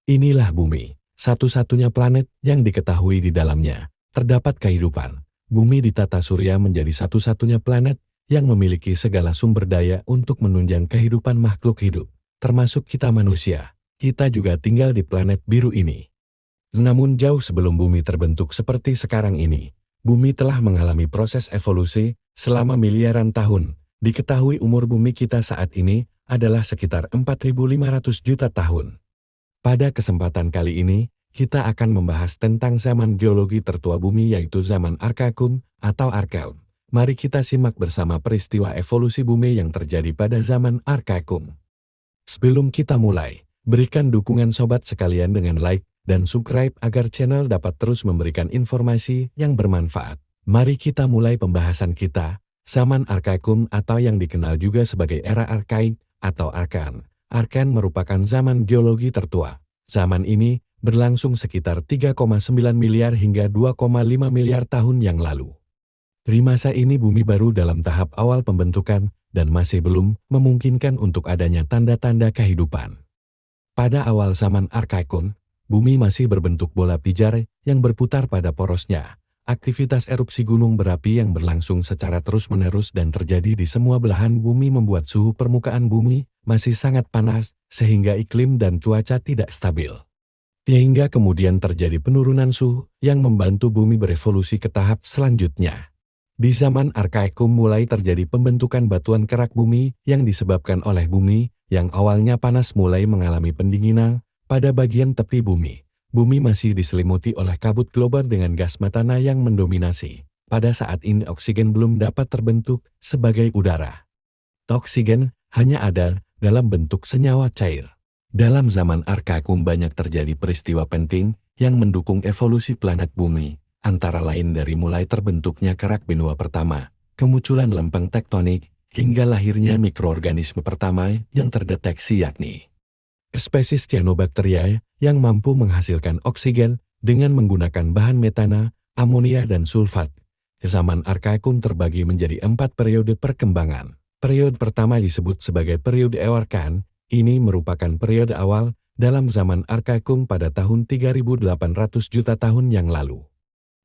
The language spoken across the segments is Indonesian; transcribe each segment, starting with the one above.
Inilah bumi, satu-satunya planet yang diketahui di dalamnya terdapat kehidupan. Bumi di tata surya menjadi satu-satunya planet yang memiliki segala sumber daya untuk menunjang kehidupan makhluk hidup, termasuk kita manusia. Kita juga tinggal di planet biru ini. Namun jauh sebelum bumi terbentuk seperti sekarang ini, bumi telah mengalami proses evolusi selama miliaran tahun. Diketahui umur bumi kita saat ini adalah sekitar 4.500 juta tahun. Pada kesempatan kali ini, kita akan membahas tentang zaman geologi tertua bumi yaitu zaman Archeum atau Archeum. Mari kita simak bersama peristiwa evolusi bumi yang terjadi pada zaman Archeum. Sebelum kita mulai, berikan dukungan sobat sekalian dengan like dan subscribe agar channel dapat terus memberikan informasi yang bermanfaat. Mari kita mulai pembahasan kita. Zaman Archeum atau yang dikenal juga sebagai era Arkaik atau Arkan. Arkan merupakan zaman geologi tertua. Zaman ini berlangsung sekitar 3,9 miliar hingga 2,5 miliar tahun yang lalu. Di masa ini bumi baru dalam tahap awal pembentukan dan masih belum memungkinkan untuk adanya tanda-tanda kehidupan. Pada awal zaman Archeum, bumi masih berbentuk bola pijar yang berputar pada porosnya. Aktivitas erupsi gunung berapi yang berlangsung secara terus-menerus dan terjadi di semua belahan bumi membuat suhu permukaan bumi masih sangat panas sehingga iklim dan cuaca tidak stabil. Hingga kemudian terjadi penurunan suhu yang membantu bumi berevolusi ke tahap selanjutnya. Di zaman Archeum mulai terjadi pembentukan batuan kerak bumi yang disebabkan oleh bumi yang awalnya panas mulai mengalami pendinginan pada bagian tepi bumi. Bumi masih diselimuti oleh kabut global dengan gas metana yang mendominasi. Pada saat ini oksigen belum dapat terbentuk sebagai udara. Oksigen hanya ada dalam bentuk senyawa cair. Dalam zaman Archeum banyak terjadi peristiwa penting yang mendukung evolusi planet bumi, antara lain dari mulai terbentuknya kerak benua pertama, kemunculan lempeng tektonik, hingga lahirnya mikroorganisme pertama yang terdeteksi yakni spesies Cyanobacteria yang mampu menghasilkan oksigen dengan menggunakan bahan metana, amonia dan sulfat. Zaman Archeum terbagi menjadi 4 periode perkembangan. Periode pertama disebut sebagai periode Eoarkan. Ini merupakan periode awal dalam zaman Archeum pada tahun 3.800 juta tahun yang lalu.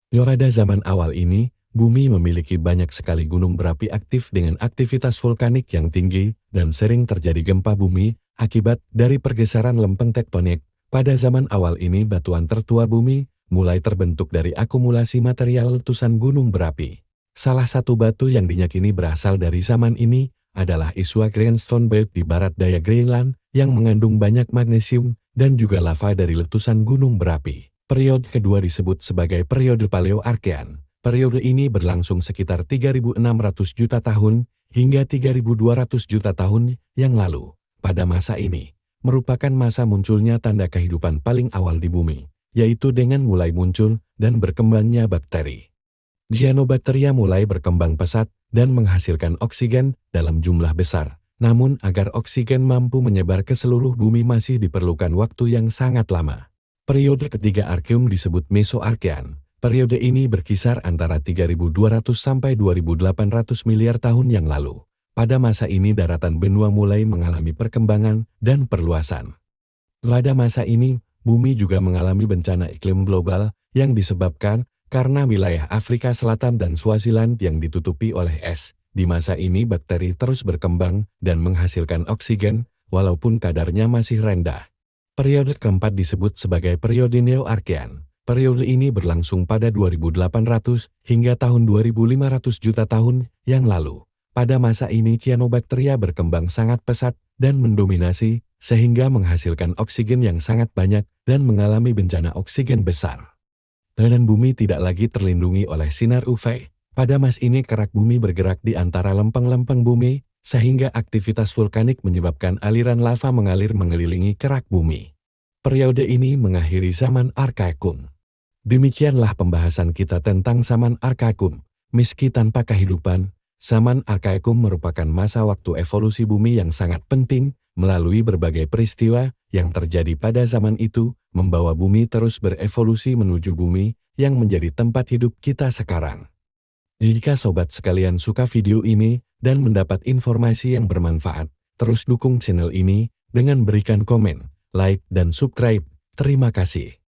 Pada zaman awal ini, bumi memiliki banyak sekali gunung berapi aktif dengan aktivitas vulkanik yang tinggi dan sering terjadi gempa bumi akibat dari pergeseran lempeng tektonik. Pada zaman awal ini batuan tertua bumi mulai terbentuk dari akumulasi material letusan gunung berapi. Salah satu batu yang diyakini berasal dari zaman ini adalah Isua Greenstone Belt di barat daya Greenland yang mengandung banyak magnesium dan juga lava dari letusan gunung berapi. Periode kedua disebut sebagai periode Paleo-Archean. Periode ini berlangsung sekitar 3.600 juta tahun hingga 3.200 juta tahun yang lalu. Pada masa ini, merupakan masa munculnya tanda kehidupan paling awal di bumi, yaitu dengan mulai muncul dan berkembangnya bakteri. Cyanobacteria mulai berkembang pesat dan menghasilkan oksigen dalam jumlah besar. Namun agar oksigen mampu menyebar ke seluruh bumi masih diperlukan waktu yang sangat lama. Periode ketiga Archeum disebut Mesoarchean. Periode ini berkisar antara 3.200 sampai 2.800 miliar tahun yang lalu. Pada masa ini daratan benua mulai mengalami perkembangan dan perluasan. Pada masa ini, bumi juga mengalami bencana iklim global yang disebabkan karena wilayah Afrika Selatan dan Swaziland yang ditutupi oleh es. Di masa ini bakteri terus berkembang dan menghasilkan oksigen, walaupun kadarnya masih rendah. Periode keempat disebut sebagai periode Neo-Archean. Periode ini berlangsung pada 2.800 hingga tahun 2.500 juta tahun yang lalu. Pada masa ini Cyanobacteria berkembang sangat pesat dan mendominasi, sehingga menghasilkan oksigen yang sangat banyak dan mengalami bencana oksigen besar. Dan bumi tidak lagi terlindungi oleh sinar UV. Pada masa ini kerak bumi bergerak di antara lempeng-lempeng bumi, sehingga aktivitas vulkanik menyebabkan aliran lava mengalir mengelilingi kerak bumi. Periode ini mengakhiri zaman Archeum. Demikianlah pembahasan kita tentang zaman Archeum. Meski tanpa kehidupan, zaman Archeum merupakan masa waktu evolusi bumi yang sangat penting, melalui berbagai peristiwa yang terjadi pada zaman itu, membawa bumi terus berevolusi menuju bumi yang menjadi tempat hidup kita sekarang. Jika sobat sekalian suka video ini dan mendapat informasi yang bermanfaat, terus dukung channel ini dengan berikan komen, like, dan subscribe. Terima kasih.